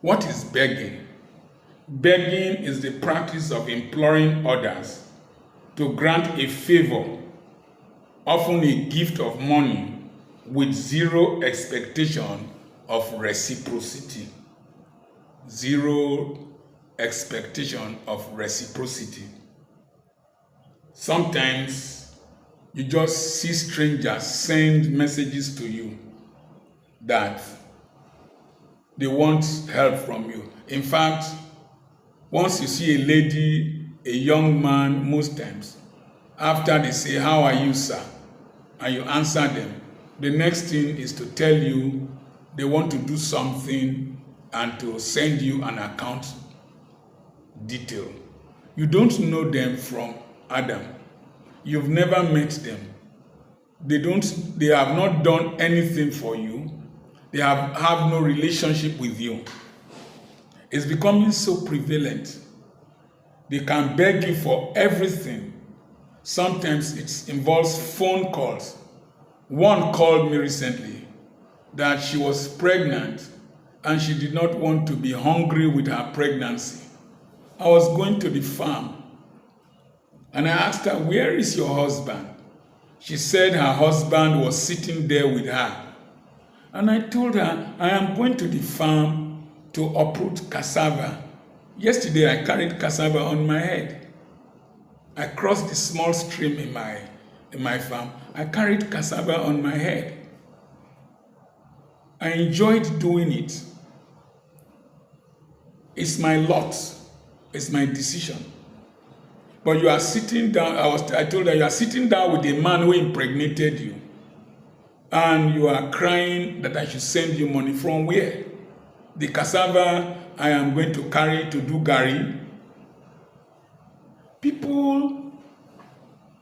What is begging? Begging is the practice of imploring others to grant a favor, often a gift of money, with zero expectation of reciprocity. Zero expectation of reciprocity. Sometimes you just see strangers send messages to you that they want help from you. In fact, once you see a lady, a young man, most times, after they say, "How are you, sir?" and you answer them, the next thing is to tell you they want to do something and to send you an account detail. You don't know them from Adam. You've never met them. They have not done anything for you. They have no relationship with you. It's becoming so prevalent. They can beg you for everything. Sometimes it involves phone calls. One called me recently that she was pregnant and she did not want to be hungry with her pregnancy. I was going to the farm and I asked her, "Where is your husband?" She said her husband was sitting there with her. And I told her, "I am going to the farm to uproot cassava. Yesterday I carried cassava on my head. I crossed the small stream in my farm. I carried cassava on my head. I enjoyed doing it. It's my lot. It's my decision. But you are sitting down," I told her, "you are sitting down with a man who impregnated you. And you are crying that I should send you money from where? The cassava I am going to carry to do gari." People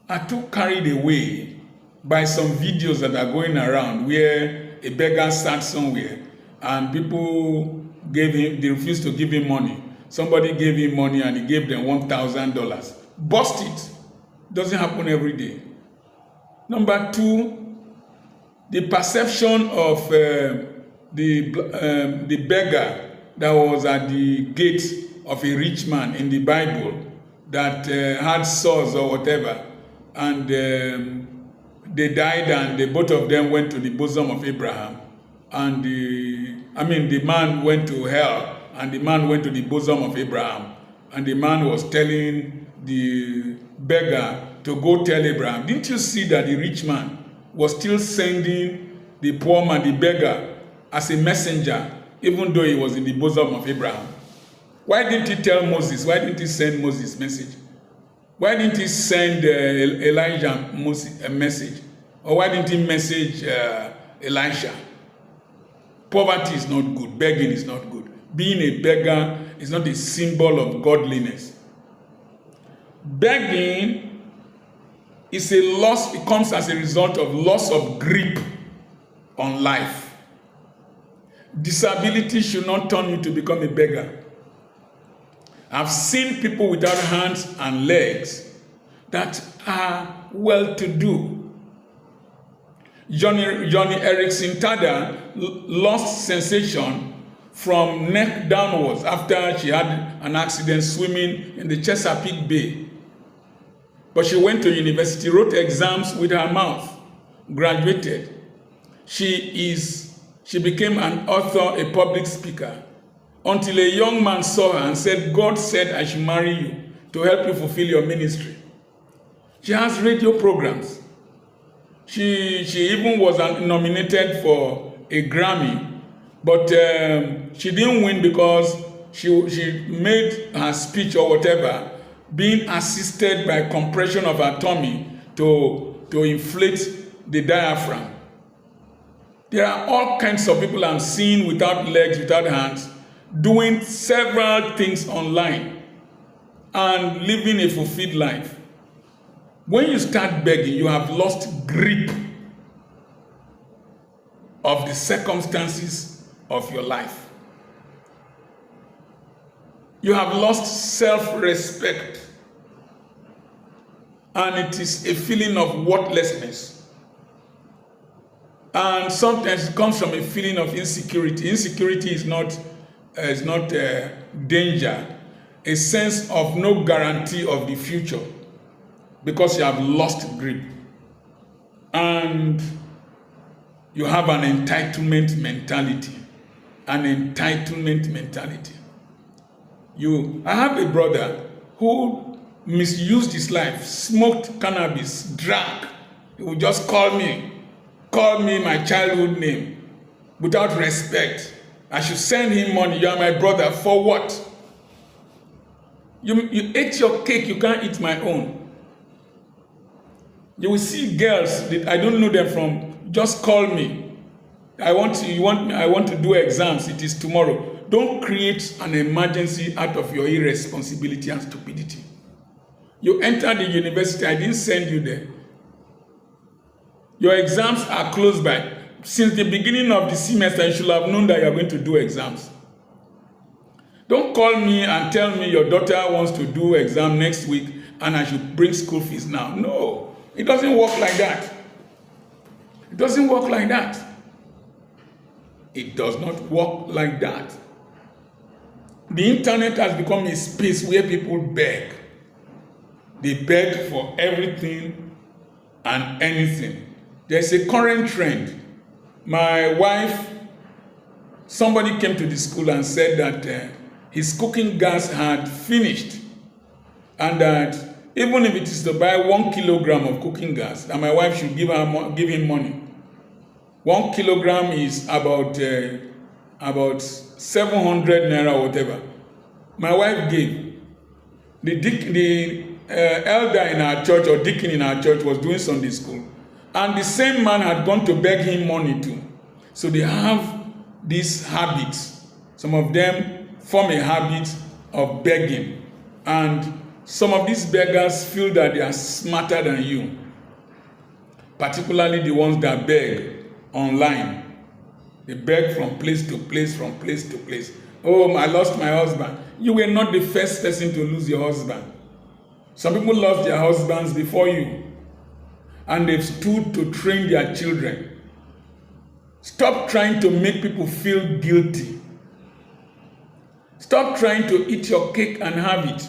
are too carried away by some videos that are going around where a beggar sat somewhere and people they refused to give him money. Somebody gave him money and he gave them $1,000. Bust it. Doesn't happen every day. Number two, the perception of the beggar that was at the gate of a rich man in the Bible that had sores or whatever, and they died and both of them went to the bosom of Abraham. And the man went to hell and the man went to the bosom of Abraham. And the man was telling the beggar to go tell Abraham. Didn't you see that the rich man was still sending the poor man, the beggar, as a messenger, even though he was in the bosom of Abraham? Why didn't he tell Moses? Why didn't he send Moses a message? Why didn't he send Elijah a message? Or why didn't he message Elisha? Poverty is not good. Begging is not good. Being a beggar is not a symbol of godliness. Begging is a loss. It comes as a result of loss of grip on life. Disability should not turn you to become a beggar. I've seen people without hands and legs that are well-to-do. Johnny Erickson Tada lost sensation from neck downwards after she had an accident swimming in the Chesapeake Bay. But she went to university, wrote exams with her mouth, graduated. She became an author, a public speaker, until a young man saw her and said, "God said I should marry you to help you fulfill your ministry." She has radio programs. She even was nominated for a Grammy, but she didn't win because she made her speech or whatever being assisted by compression of her tummy to inflate the diaphragm. There are all kinds of people I'm seeing without legs, without hands, doing several things online and living a fulfilled life. When you start begging, you have lost grip of the circumstances of your life. You have lost self-respect, and it is a feeling of worthlessness. And sometimes it comes from a feeling of insecurity. Insecurity is not danger, a sense of no guarantee of the future because you have lost grip. And you have an entitlement mentality. An entitlement mentality. I have a brother who misused his life, smoked cannabis, drank. He would just call me my childhood name without respect. I should send him money. You are my brother. For what? You ate your cake, you can't eat my own. You will see girls that I don't know them from, just call me. I want to do exams. It is tomorrow. Don't create an emergency out of your irresponsibility and stupidity. You entered the university, I didn't send you there. Your exams are close by. Since the beginning of the semester, you should have known that you are going to do exams. Don't call me and tell me your daughter wants to do exam next week and I should bring school fees now. No, it doesn't work like that. It doesn't work like that. It does not work like that. The internet has become a space where people beg. They beg for everything and anything. There's a current trend. My wife, somebody came to the school and said that his cooking gas had finished and that even if it is to buy 1 kilogram of cooking gas, that my wife should give him money. 1 kilogram is about 700 naira or whatever. My wife gave. The elder in our church or deacon in our church was doing Sunday school. And the same man had gone to beg him money too. So they have these habits. Some of them form a habit of begging. And some of these beggars feel that they are smarter than you. Particularly the ones that beg online. They beg from place to place, from place to place. Oh, I lost my husband. You were not the first person to lose your husband. Some people lost their husbands before you. And they've stood to train their children. Stop trying to make people feel guilty. Stop trying to eat your cake and have it.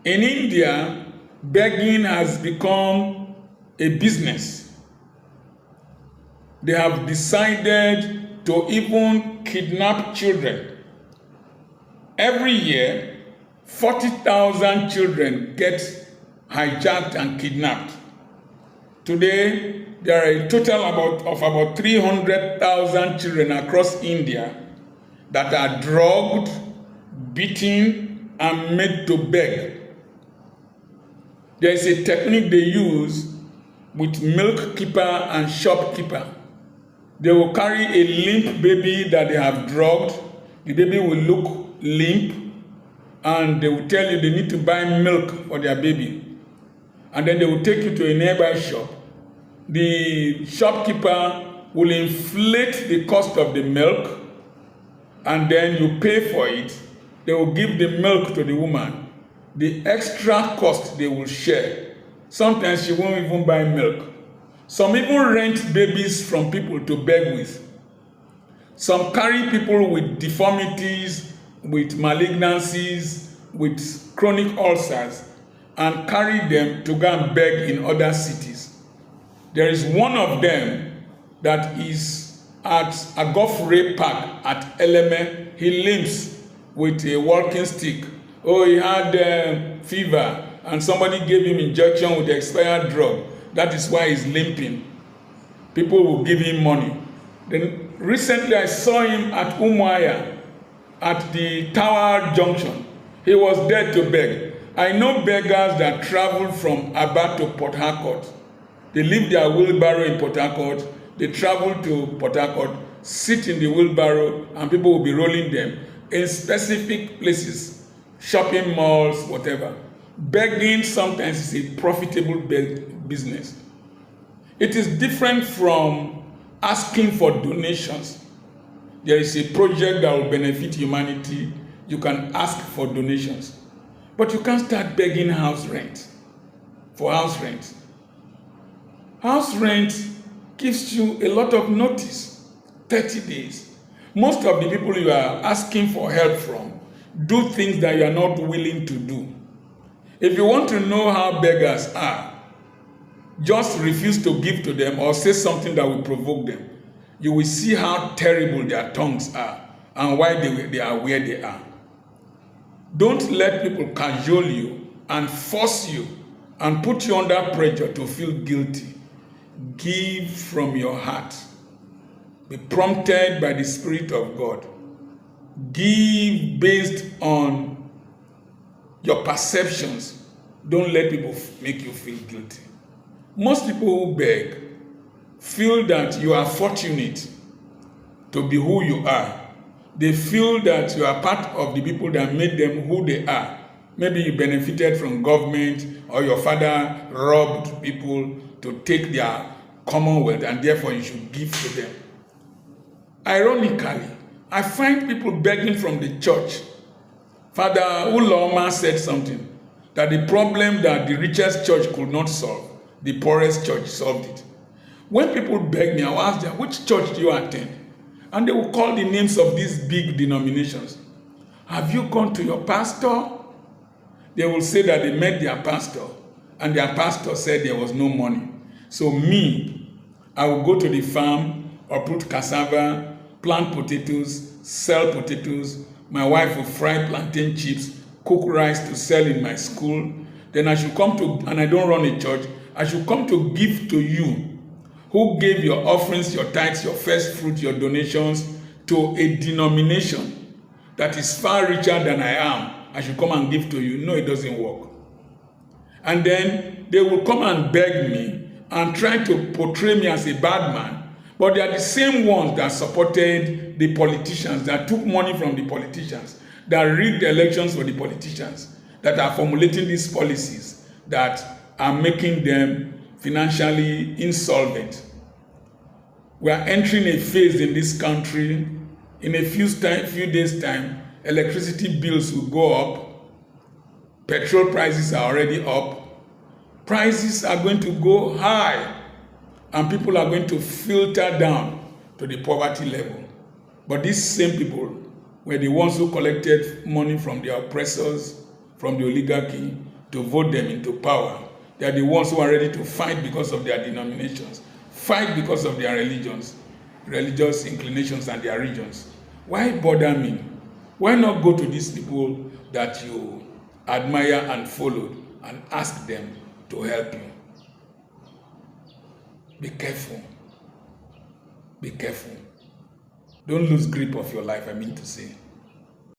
In India, begging has become a business. They have decided to even kidnap children. Every year, 40,000 children get hijacked and kidnapped. Today, there are a total of about 300,000 children across India that are drugged, beaten, and made to beg. There is a technique they use with milk keeper and shopkeeper. They will carry a limp baby that they have drugged. The baby will look limp, and they will tell you they need to buy milk for their baby. And then they will take you to a nearby shop. The shopkeeper will inflate the cost of the milk, and then you pay for it. They will give the milk to the woman. The extra cost they will share. Sometimes she won't even buy milk. Some even rent babies from people to beg with. Some carry people with deformities, with malignancies, with chronic ulcers, and carry them to go and beg in other cities. There is one of them that is at a golf ray park at Eleme. He limps with a walking stick. Oh, he had fever, and somebody gave him injection with expired drug. That is why he's limping. People will give him money. Then recently I saw him at Umuahia, at the Tower Junction. He was there to beg. I know beggars that travel from Aba to Port Harcourt. They leave their wheelbarrow in Port Harcourt. They travel to Port Harcourt, sit in the wheelbarrow, and people will be rolling them in specific places, shopping malls, whatever. Begging sometimes is a profitable business. It is different from asking for donations. There is a project that will benefit humanity. You can ask for donations. But you can't start begging house rent for house rent. House rent gives you a lot of notice, 30 days. Most of the people you are asking for help from do things that you are not willing to do. If you want to know how beggars are, just refuse to give to them or say something that will provoke them. You will see how terrible their tongues are and why they are where they are. Don't let people cajole you and force you and put you under pressure to feel guilty. Give from your heart. Be prompted by the Spirit of God. Give based on your perceptions. Don't let people make you feel guilty. Most people who beg feel that you are fortunate to be who you are. They feel that you are part of the people that made them who they are. Maybe you benefited from government or your father robbed people to take their commonwealth and therefore you should give to them. Ironically, I find people begging from the church. Father Uloma said something, that the problem that the richest church could not solve, the poorest church solved it. When people beg me, I will ask them, which church do you attend? And they will call the names of these big denominations. Have you gone to your pastor? They will say that they met their pastor, and their pastor said there was no money. So me, I will go to the farm, uproot cassava, plant potatoes, sell potatoes. My wife will fry plantain chips, cook rice to sell in my school. Then I should come to, and I don't run a church, I should come to give to you who gave your offerings, your tithes, your first fruit, your donations to a denomination that is far richer than I am. I should come and give to you. No, it doesn't work. And then they will come and beg me and try to portray me as a bad man. But they are the same ones that supported the politicians, that took money from the politicians, that rigged the elections for the politicians, that are formulating these policies that are making them financially insolvent. We are entering a phase in this country. In a few days' time, electricity bills will go up. Petrol prices are already up. Prices are going to go high, and people are going to filter down to the poverty level. But these same people were the ones who collected money from their oppressors, from the oligarchy, to vote them into power. They are the ones who are ready to fight because of their denominations, fight because of their religions, religious inclinations and their regions. Why bother me? Why not go to these people that you admire and follow and ask them to help you? Be careful. Be careful. Don't lose grip of your life, I mean to say.